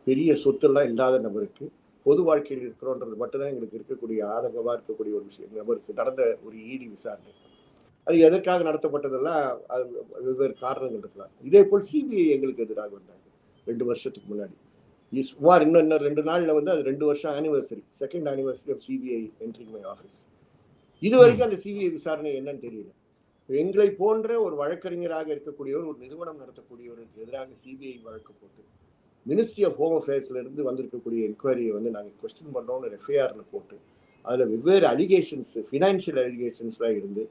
பெரிய சொத்துலாம் இல்லாத நபருக்கு, பொது வாழ்க்கையில் இருக்கிறோன்றது மட்டும்தான் எங்களுக்கு இருக்கக்கூடிய ஆதங்கமாக இருக்கக்கூடிய ஒரு விஷயம். நபருக்கு நடந்த ஒரு இடி விசாரணை, அது எதற்காக நடத்தப்பட்டதெல்லாம் அது வெவ்வேறு காரணங்கள் இருக்கலாம். இதே போல் சிபிஐ எங்களுக்கு எதிராக வந்தாங்க 2 வருஷத்துக்கு முன்னாடி. சுமார் இன்னும் 2 நாளில் வந்து அது 2 வருஷம் anniversary, 2nd anniversary of CBI entering my office. இது வரைக்கும் அந்த சிபிஐ விசாரணை என்னன்னு தெரியல. எங்களை போன்ற ஒரு வழக்கறிஞராக இருக்கக்கூடியவர், ஒரு நிறுவனம் நடத்தக்கூடியவருக்கு எதிராக சிபிஐ வழக்கு போட்டு, மினிஸ்ட்ரி ஆஃப் ஹோம் அஃபேர்ஸ்ல இருந்து வந்திருக்கக்கூடிய என்கொயரியை வந்து நாங்கள் கொஸ்டின் பண்ணுறோம்னு எஃப்ஐஆர்ல போட்டு, அதில் வெவ்வேறு அலிகேஷன்ஸ், ஃபினான்ஷியல் அலிகேஷன்ஸ்லாம் இருந்து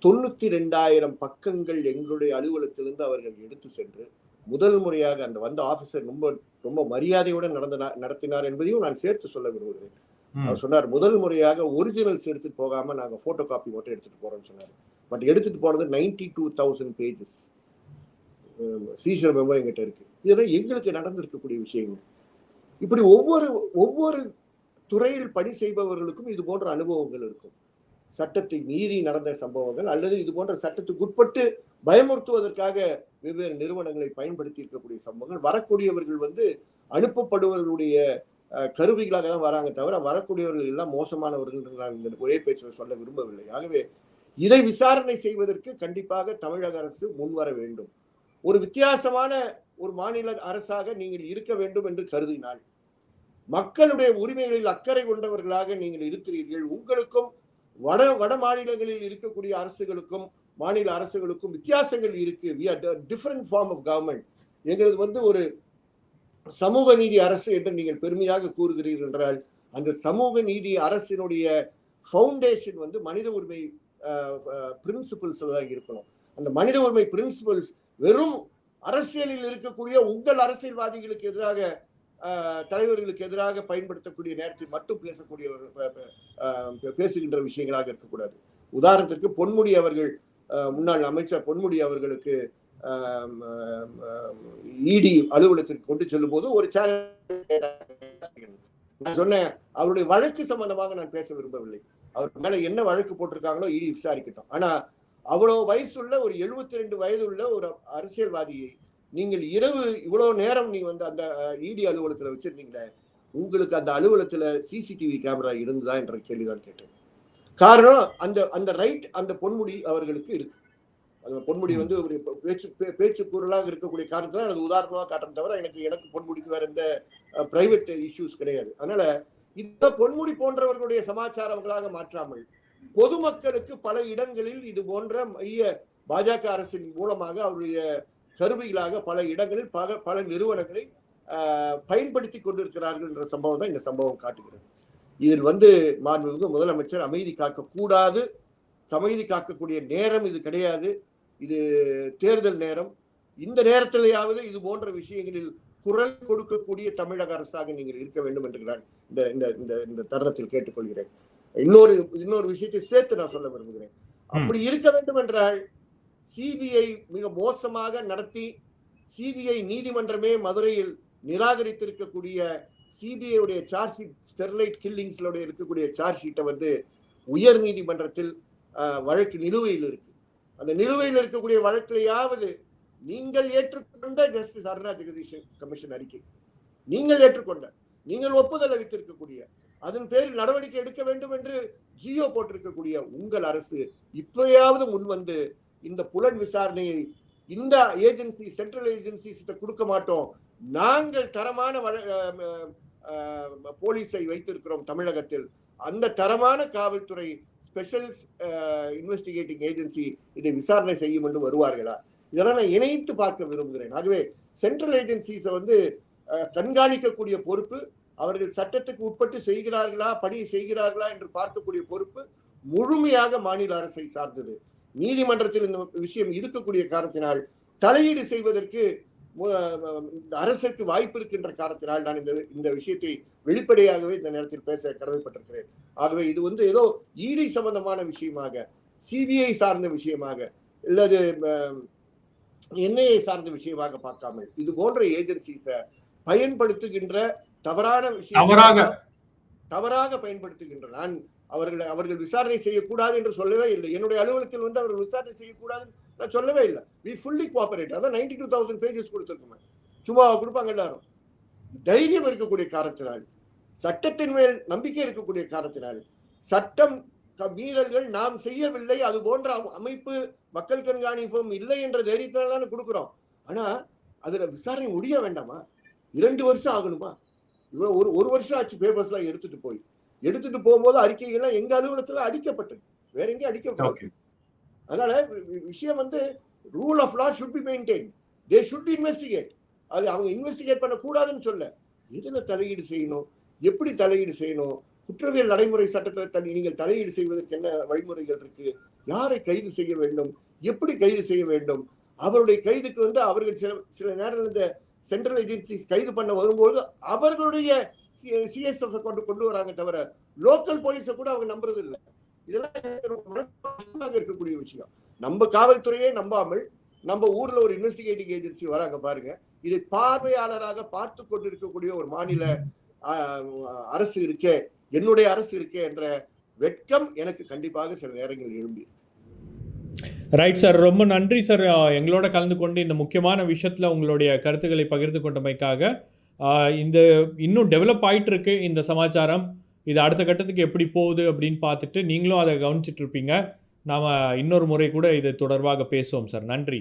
92,000 பக்கங்கள் எங்களுடைய அலுவலகத்திலிருந்து அவர்கள் எடுத்து சென்று, முதல் முறையாக அந்த வந்த ஆஃபீஸர் ரொம்ப ரொம்ப மரியாதையுடன் நடத்தினார் என்பதையும் நான் சேர்த்து சொல்ல விரும்புகிறேன். அவர் சொன்னார், முதல் முறையாக ஒரிஜினல்ஸ் எடுத்துட்டு போகாம நாங்கள் போட்டோ காப்பி மட்டும் எடுத்துட்டு போறோம்னு சொன்னார். பட் எடுத்துட்டு போனது 92,000 பேஜஸ் சீசர் மெமோ எங்கிட்ட இருக்கு. இதெல்லாம் எங்களுக்கு நடந்திருக்கக்கூடிய விஷயங்கள். இப்படி ஒவ்வொரு துறையில் பணி செய்பவர்களுக்கும் இது போன்ற அனுபவங்கள் இருக்கும். சட்டத்தை மீறி நடந்த சம்பவங்கள், அல்லது இது போன்ற சட்டத்துக்கு உட்பட்டு பயமுறுத்துவதற்காக வெவ்வேறு நிறுவனங்களை பயன்படுத்தி இருக்கக்கூடிய சம்பவங்கள். வரக்கூடியவர்கள் வந்து அனுப்பப்படுவர்களுடைய கருவிகளாக தான் வராங்க தவிர, வரக்கூடியவர்கள் எல்லாம் மோசமானவர்கள் நான் ஒரே பேச்சில் சொல்ல விரும்பவில்லை. ஆகவே இதை விசாரணை செய்வதற்கு கண்டிப்பாக தமிழக அரசு முன்வர வேண்டும். ஒரு வித்தியாசமான ஒரு மாநில அரசாக நீங்கள் இருக்க வேண்டும் என்று கருதினால், மக்களுடைய உரிமைகளில் அக்கறை கொண்டவர்களாக நீங்கள் இருக்கிறீர்கள். உங்களுக்கும் வட மாநிலங்களில் இருக்கக்கூடிய அரசுகளுக்கும் மாநில அரசுகளுக்கும் வித்தியாசங்கள் இருக்கு. we are different form of government. எங்களுக்கு வந்து ஒரு சமூக நீதி அரசு என்று நீங்கள் பெருமையாக கூறுகிறீர்கள் என்றால், அந்த சமூக நீதி அரசினுடைய ஃபவுண்டேஷன் வந்து மனித உரிமை பிரின்சிபிள்ஸ் தான் இருக்கணும். அந்த மனித உரிமை பிரின்சிபல்ஸ் வெறும் அரசியலில் இருக்கக்கூடிய உங்கள் அரசியல்வாதிகளுக்கு எதிராக, தலைவர்களுக்கு எதிராக பயன்படுத்தக்கூடிய நேரத்தில் மட்டும் பேசுகின்ற விஷயங்களாக இருக்கக்கூடாது. உதாரணத்திற்கு பொன்முடி அவர்கள், முன்னாள் அமைச்சர் பொன்முடி அவர்களுக்கு இடி அலுவலகத்திற்கு கொண்டு செல்லும் போது ஒரு சேனல் நான் சொன்னேன், அவருடைய வழக்கு சம்பந்தமாக நான் பேச விரும்பவில்லை. அவர் மேல என்ன வழக்கு போட்டிருக்காங்களோ இடி விசாரிக்கட்டும். ஆனா அவ்வளவு வயசுள்ள ஒரு 72 வயது உள்ள ஒரு அரசியல்வாதியை நீங்கள் இரவு இவ்வளவு நேரம் நீ வந்து அந்த இடி அலுவலகத்துல வச்சிருந்தீங்களே, உங்களுக்கு அந்த அலுவலகத்துல சிசிடிவி கேமரா இருந்ததா என்ற கேள்விதான் கேட்டேன். காரணம் அந்த ரைட் அந்த பொன்முடி அவர்களுக்கு இருக்கு. அந்த பொன்முடி வந்து ஒரு பேச்சு பொருளாக இருக்கக்கூடிய காரணத்தினால் அது உதாரணமாக காட்டுறத தவிர எனக்கு பொன்முடிக்கு வேற எந்த பிரைவேட் இஷ்யூஸ் கிடையாது. அதனால இந்த பொன்முடி போன்றவர்களுடைய சமாச்சாரங்களாக மாற்றாமல் பொதுமக்களுக்கு பல இடங்களில் இது போன்ற மைய பாஜக அரசின் மூலமாக அவருடைய கருவிகளாக பல இடங்களில் பல நிறுவனங்களை பயன்படுத்தி கொண்டிருக்கிறார்கள் என்ற சம்பவம் தான் இந்த சம்பவம் காட்டுகிறது. இதில் வந்து மாண்புமிகு முதலமைச்சர் அமைதி காக்கக்கூடாது. அமைதி காக்கக்கூடிய நேரம் இது கிடையாது. இது தேர்தல் நேரம். இந்த நேரத்திலேயாவது இது போன்ற விஷயங்களில் குரல் கொடுக்கக்கூடிய தமிழக அரசாக நீங்கள் இருக்க வேண்டும் என்று நான் இந்த தருணத்தில் கேட்டுக்கொள்கிறேன். இன்னொரு விஷயத்தை சேர்த்து நான் சொல்ல விரும்புகிறேன். அப்படி இருக்க வேண்டும் என்றால் சிபிஐ மிக மோசமாக நடத்தி, சிபிஐ நீதிமன்றமே மதுரையில் நிராகரித்திருக்கக்கூடிய சிபிஐ உடைய சார்ஜ் ஷீட், ஸ்டெர்லைட் கில்லிங்ஸ்ல இருக்கக்கூடிய சார்ஜ் ஷீட்டை வந்து உயர் நீதிமன்றத்தில் வழக்கு நிலுவையில் இருக்கு. அந்த நிலுவையில் இருக்கக்கூடிய வழக்கிலேயாவது நீங்கள் ஏற்றுக்கொண்ட ஜஸ்டிஸ் அருணா ஜெகதீஷன் கமிஷன் அறிக்கை, நீங்கள் ஒப்புதல் அளித்திருக்கக்கூடிய, அதன் பேரில் நடவடிக்கை எடுக்க வேண்டும் என்று ஜியோ போட்டிருக்கக்கூடிய உங்கள் அரசு இப்பயாவது முன்வந்து இந்த புலன் விசாரணையை இந்த ஏஜென்சி, சென்ட்ரல் ஏஜென்சிஸ் கொடுக்க மாட்டோம், நாங்கள் தரமான போலீஸை வைத்திருக்கிறோம் தமிழகத்தில், அந்த தரமான காவல்துறை ஸ்பெஷல் இன்வெஸ்டிகேட்டிங் ஏஜென்சி இதை விசாரணை செய்யும் என்று வருவார்களா? இதெல்லாம் நான் இணைத்து பார்க்க விரும்புகிறேன். ஆகவே சென்ட்ரல் ஏஜென்சிஸை வந்து கண்காணிக்கக்கூடிய பொறுப்பு, அவர்கள் சட்டத்துக்கு உட்பட்டு செய்கிறார்களா, பணி செய்கிறார்களா என்று பார்க்கக்கூடிய பொறுப்பு முழுமையாக மாநில அரசை சார்ந்தது. நீதிமன்றத்தில் இந்த விஷயம் இருக்கக்கூடிய காரணத்தினால் தலையீடு செய்வதற்கு அரசுக்கு வாய்ப்பு இருக்கின்ற காரணத்தினால் நான் இந்த விஷயத்தை வெளிப்படையாகவே இந்த நேரத்தில் பேச கடமைப்பட்டிருக்கிறேன். ஆகவே இது வந்து ஏதோ இடி சம்பந்தமான விஷயமாக, சிபிஐ சார்ந்த விஷயமாக, இல்லது என்ஐஏ சார்ந்த விஷயமாக பார்க்காமல் இது போன்ற ஏஜென்சிஸை பயன்படுத்துகின்ற தவறான விஷயம், தவறாக பயன்படுத்துகின்ற நான் அவர்கள் விசாரணை செய்யக்கூடாது என்று சொல்லவே இல்லை. என்னுடைய அலுவலகத்தில் வந்து அவர்கள் விசாரணை செய்யக்கூடாது நான் சொல்லவே இல்லை. we fully cooperate. அதான் 92,000 pages கொடுத்திருக்கோம். சும்மா கொடுப்பாங்க எல்லாரும். தைரியம் இருக்கக்கூடிய காரணத்தினால், சட்டத்தின் மேல் நம்பிக்கை இருக்கக்கூடிய காரணத்தினால், சட்டம் மீறல்கள் நாம் செய்யவில்லை, அது போன்ற அமைப்பு மக்கள் கண்காணிப்பும் இல்லை என்ற தைரியத்தினால தான் கொடுக்குறோம். ஆனா அதுல விசாரணை முடிய வேண்டாமா? 2 வருஷம் ஆகணுமா? ஒரு வருஷம் ஆச்சு பேப்பர்ஸ் எல்லாம் எடுத்துட்டு போகும்போது அறிக்கைகள்லாம் எங்க அலுவலகத்துல அடிக்கப்பட்டது, வேற எங்கேயும் அடிக்கப்பட்டது. அதனால விஷயம் வந்து rule of law should be maintain. They should investigate. அது அவங்க இன்வெஸ்டிகேட் பண்ணக்கூடாதுன்னு சொல்ல, எதுல தலையீடு செய்யணும், எப்படி தலையீடு செய்யணும், குற்றவியல் நடைமுறை சட்டத்தில் நீங்கள் தலையீடு செய்வதற்கு என்ன வழிமுறைகள் இருக்கு, யாரை கைது செய்ய வேண்டும், எப்படி கைது செய்ய வேண்டும், அவருடைய கைதுக்கு வந்து அவர்கள் சில நேரம் இந்த சென்ட்ரல் ஏஜென்சிஸ் கைது பண்ண வரும்போது அவர்களுடைய சிஎஸ்எஃப் கொண்டு வராங்க தவிர லோக்கல் போலீஸை கூட அவங்க நம்புறது இல்லை. இதெல்லாம் இருக்கக்கூடிய விஷயம். நம்ம காவல்துறையே நம்பாமல் நம்ம ஊர்ல ஒரு இன்வெஸ்டிகேட்டிங் ஏஜென்சி வராங்க பாருங்க. இதை பார்வையாளராக பார்த்து கொண்டிருக்கக்கூடிய ஒரு மாநில அரசு இருக்கே, என்னுடைய அரசு இருக்கே என்ற வெட்கம் எனக்கு கண்டிப்பாக சில நேரங்களில் எழும்பி. ரைட் சார், ரொம்ப நன்றி சார் எங்களோட கலந்து கொண்டு இந்த முக்கியமான விஷயத்தில் உங்களுடைய கருத்துக்களை பகிர்ந்து கொண்டமைக்காக. இந்த இன்னும் டெவலப் ஆகிட்டு இருக்கு இந்த சமாச்சாரம், இது அடுத்த கட்டத்துக்கு எப்படி போகுது அப்படின்னு பார்த்துட்டு நீங்களும் அதை கவனிச்சிட்டு இருப்பீங்க. நாம் இன்னொரு முறை கூட இது தொடர்பாக பேசுவோம் சார். நன்றி.